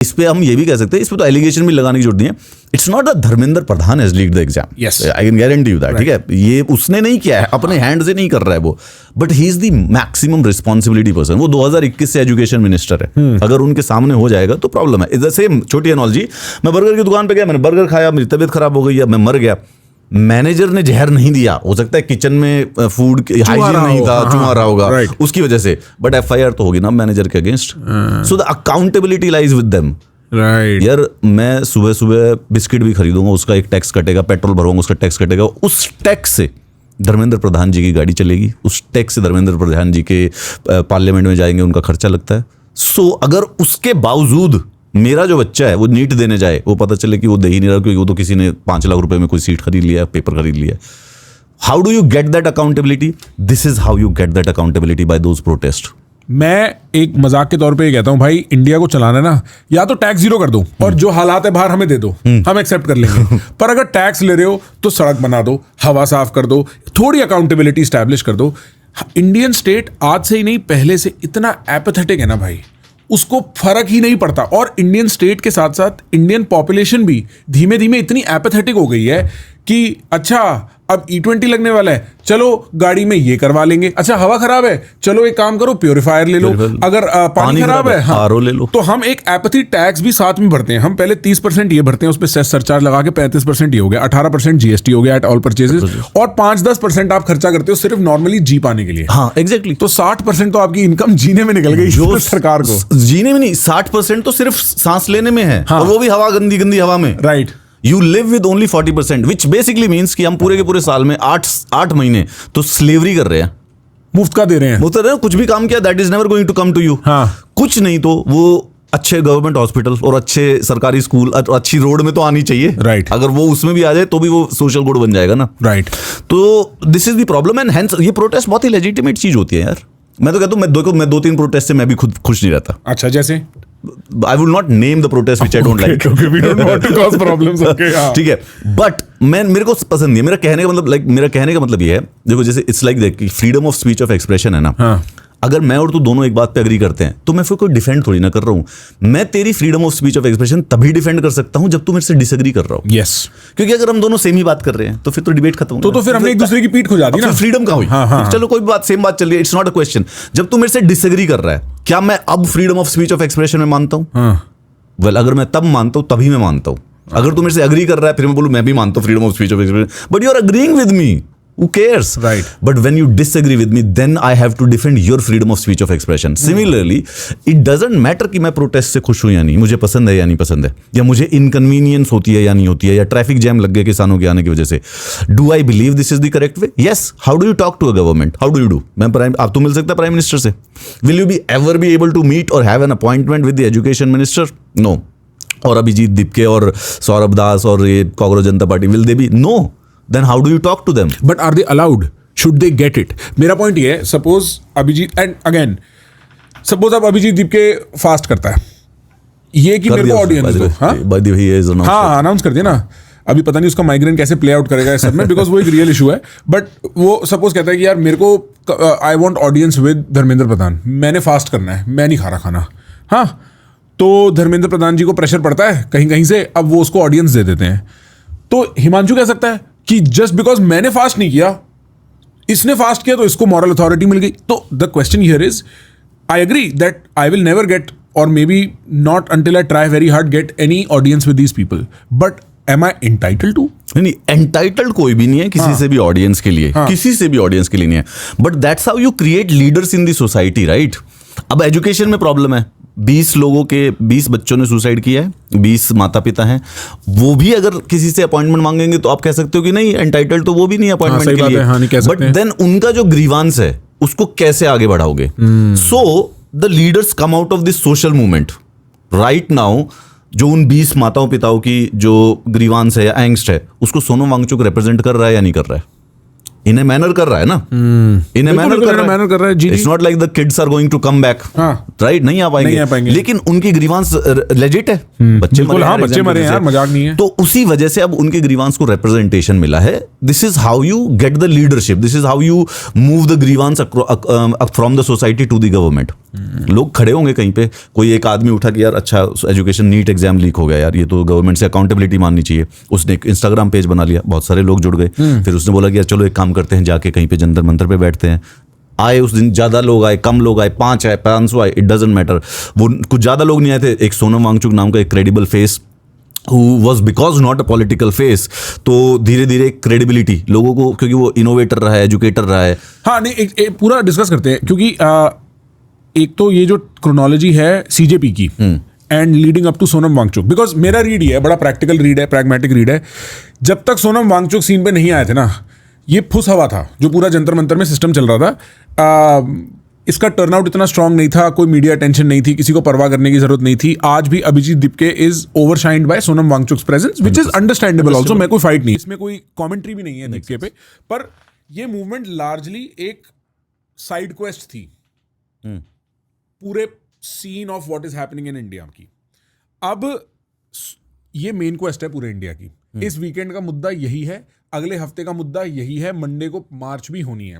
इस पे हम ये भी कह सकते हैं, इस पे तो एलिगेशन भी लगाने की जरूरत नहीं है, it's not the Dharmendra Pradhan has leaked the exam, I can guarantee you that, ठीक है, ये उसने नहीं किया है, अपने हैंड से नहीं कर रहा है वो, but he is the maximum responsibility person. वो 2021 से एजुकेशन मिनिस्टर है, अगर उनके सामने हो जाएगा तो प्रॉब्लम है। इज द सेम, छोटी एनोलॉजी, मैं बर्गर की दुकान पे गया, मैंने बर्गर खाया, मेरी तबीयत खराब हो गई, अब मैं मर गया, मैनेजर ने जहर नहीं दिया, हो सकता है किचन में फूड हाइजीन नहीं था, चूहा रहा होगा उसकी वजह से, बट एफआईआर तो होगी ना मैनेजर के against, so the accountability lies with them. यार मैं सुबह सुबह बिस्किट भी खरीदूंगा, उसका एक टैक्स कटेगा, पेट्रोल भरूंगा उसका टैक्स कटेगा, उस टैक्स से धर्मेंद्र प्रधान जी की गाड़ी चलेगी, उस टैक्स से धर्मेंद्र प्रधान जी के पार्लियामेंट में जाएंगे, उनका खर्चा लगता है। सो अगर उसके बावजूद मेरा जो बच्चा है वो नीट देने जाए, वो पता चले कि वो दे ही नहीं रहा क्योंकि वो तो किसी ने 5 लाख रुपए में कोई सीट खरीद लिया, पेपर खरीद लिया, how do you get that accountability? This is how you get that accountability, by those protest. मैं एक मजाक के तौर पे ये कहता हूँ, भाई इंडिया को चलाना ना, या तो टैक्स जीरो कर दो और जो हालात है बाहर हमें दे दो, हम एक्सेप्ट कर लेंगे, पर अगर टैक्स ले रहे हो तो सड़क बना दो, हवा साफ कर दो, थोड़ी अकाउंटेबिलिटी स्टैब्लिश कर दो। इंडियन स्टेट आज से ही नहीं पहले से इतना एपैथेटिक है ना भाई, उसको फर्क ही नहीं पड़ता। और इंडियन स्टेट के साथ साथ इंडियन पॉपुलेशन भी धीमे धीमे इतनी एपैथेटिक हो गई है कि अच्छा अब E20 लगने वाला है, चलो गाड़ी में ये करवा लेंगे, अच्छा हवा खराब है, चलो एक काम करो प्योरीफायर ले लो, अगर पानी खराब है आरओ ले लो। तो हम एक एपैथी टैक्स भी साथ में भरते हैं, हम पहले 30% ये भरते हैं, उस पर सेस सरचार्ज लगा के 35% ये हो गया, 18% जीएसटी हो गया एट ऑल परचेजेस, और 5-10% आप खर्चा करते हो सिर्फ नॉर्मली जी पाने के लिए। हाँ एग्जैक्टली, तो 60% तो आपकी इनकम जीने में निकल गई जो सरकार को। जीने में नहीं, 60% तो सिर्फ सांस लेने में है, और वो भी हवा गंदी गंदी हवा में, right. You live with only 40%, which basically means कि हम पूरे के पूरे साल में 8 महीने तो स्लेवरी कर रहे हैं, मुफ्त का दे रहे हैं, मुफ्त दे रहे हैं, कुछ भी काम किया that is never going to come to you. कुछ नहीं तो वो अच्छे गवर्नमेंट हॉस्पिटल और अच्छे सरकारी स्कूल, अच्छी रोड में तो आनी चाहिए, राइट। अगर वो उसमें भी आ जाए तो भी वो सोशल गुड बन जाएगा ना, राइट। तो this is the problem, and hence ये प्रोटेस्ट बहुत ही लेजिटिमेट चीज होती है यार। मैं तो कहता हूँ, मैं 2-3 प्रोटेस्ट से मैं भी खुद खुश नहीं रहता। अच्छा, जैसे I will not name the protest which I don't like. Okay, we don't want to cause problems. Okay, ठीक है, बट मेरे को पसंद नहीं है। मेरा कहने का मतलब ये है, देखो जैसे it's like freedom of speech of expression है ना, अगर मैं और तू दोनों एक बात पे एग्री करते हैं तो मैं फिर कोई डिफेंड थोड़ी ना कर रहा हूं। मैं तेरी freedom of speech of expression तभी डिफेंड कर सकता हूं जब तू मेरे से डिसएग्री कर रहा हो। यस, क्योंकि अगर हम दोनों सेम ही बात कर रहे हैं तो फिर तो डिबेट खत्म, तो फिर हमने एक दूसरे की पीठ खुजा दी ना, फ्रीडम कहां हुई? हाँ। चलो कोई बात, सेम बात चल रही है, इट्स नॉट अ क्वेश्चन। जब तू मेरे से डिसएग्री कर रहा है, क्या मैं अब freedom of speech of expression में मानता हूं? वेल, अगर मैं तब मानता हूं तभी मैं मानता हूं। अगर तू मेरे से एग्री कर रहा है फिर मैं बोलूं मैं भी मानता हूं freedom of speech of expression, but you are agreeing with me, who cares, right? But when you disagree with me, then I have to defend your freedom of speech of expression. Similarly, it doesn't matter कि मैं protest से खुश हूं या नहीं, मुझे पसंद है या नहीं पसंद है, या मुझे इनकन्वीनियंस होती है या नहीं होती है, या ट्रैफिक जैम लग गए किसानों के आने की वजह से। Do I believe this is the correct way? Yes. How do you talk to a government? How do you do? आप तो मिल सकता है प्राइम मिनिस्टर से। Will you be ever be able to meet or have an appointment with the education minister? No. और अभिजीत दीपके और सौरभ दास और ये कांग्रेस जनता party, will they be? No. Then how do you talk to them? But are they allowed? Should they get it? मेरा point ये है, suppose Abhijit, and again suppose अब अभिजीत दीप के fast करता है, ये कि मेरे को ऑडियंस दो, हाँ अनाउंस कर दिया ना, अभी पता नहीं उसका माइग्रेन कैसे प्ले आउट करेगा इस सब में, बिकॉज वो एक रियल इशू है। बट वो सपोज कहता है कि यार मेरे को I want audience with Dharmendra Pradhan, मैंने फास्ट करना है, मैं नहीं खा रहा खाना, हाँ, तो धर्मेंद्र प्रधान जी को प्रेशर पड़ता है कहीं कहीं से, अब वो उसको ऑडियंस दे देते हैं। तो हिमांशु कह सकता है कि जस्ट बिकॉज मैंने फास्ट नहीं किया, इसने फास्ट किया तो इसको मॉरल अथॉरिटी मिल गई। तो the question here is, I agree that I will never get, और may be not until I try very hard, get any audience with these people, but am I entitled to? नहीं, entitled कोई भी नहीं है किसी से भी audience के लिए, किसी से भी ऑडियंस के लिए नहीं है, but that's how you create leaders in the society, right? अब एजुकेशन में प्रॉब्लम है, 20 बच्चों ने सुसाइड किया है, 20 माता पिता हैं, वो भी अगर किसी से अपॉइंटमेंट मांगेंगे तो आप कह सकते हो कि नहीं, एंटाइटल्ड तो वो भी नहीं अपॉइंटमेंट के लिए, बट देन उनका जो ग्रीवांस है उसको कैसे आगे बढ़ाओगे? So the leaders come out of this social movement right now. जो उन 20 माताओं पिताओं की जो ग्रीवांस है या एंगस्ट है, उसको सोनम वांगचुक रिप्रेजेंट कर रहा है या नहीं कर रहा है? इन ए मैनर कर रहा है ना, इन ए मैनर कर रहा है। It's not like the kids are going to come back, right? नहीं आ पाएंगे, लेकिन उनकी ग्रीवांस लेजिट है, बच्चे मरे यार, मजाक नहीं है। तो उसी वजह से अब उनके ग्रीवांस को रिप्रेजेंटेशन मिला है। This is how you get the leadership, this is how you move the grievance from the society to the government. लोग खड़े होंगे कहीं पे, कोई एक आदमी उठा कि यार अच्छा एजुकेशन नीट एग्जाम लीक हो गया यार, ये तो गवर्नमेंट से अकाउंटेबिलिटी माननी चाहिए, उसने एक इंस्टाग्राम पेज बना लिया, बहुत सारे लोग जुड़ गए। फिर उसने बोला कि यार चलो एक काम करते हैं, जाके कहीं पे जंतर मंतर पे बैठते हैं। आए उस दिन ज़्यादा लोग आए, कम लोग आए, 5 आए, 500 आए, इट डजेंट मैटर। वो कुछ ज़्यादा लोग नहीं आए थे, एक सोनम वांगचुक नाम का एक credible face who was because not a political face, तो धीरे धीरे क्रेडिबिलिटी लोगों को, क्योंकि वो इनोवेटर रहा है, एजुकेटर रहा है। हाँ नहीं, एक पूरा डिस्कस करते हैं, क्योंकि एक तो ये जो क्रोनोलॉजी है सीजेपी की and leading up to Sonam Wangchuk, because मेरा रीड ही है, बड़ा प्रैक्टिकल रीड है, प्रैग्मेटिक रीड है। जब तक सोनम वांगचुक सीन पे नहीं आए थे ना, ये फुस हवा था जो पूरा जंतर मंतर में सिस्टम चल रहा था। इसका टर्नआउट इतना स्ट्रांग नहीं था, कोई मीडिया अटेंशन नहीं थी, किसी को परवाह करने की जरूरत नहीं थी। आज भी Abhijeet Dipke is overshined by Sonam Wangchuk's presence, which is understandable also. मैं कोई फाइट नहीं, इसमें कोई कमेंट्री भी नहीं है दिपके पे, पर ये मूवमेंट लार्जली एक साइड क्वेस्ट थी पूरे scene of what is happening in India की। अब ये मेन क्वेस्ट है पूरे इंडिया की। इस वीकेंड का मुद्दा यही है, अगले हफ्ते का मुद्दा यही है, मंडे को मार्च भी होनी है।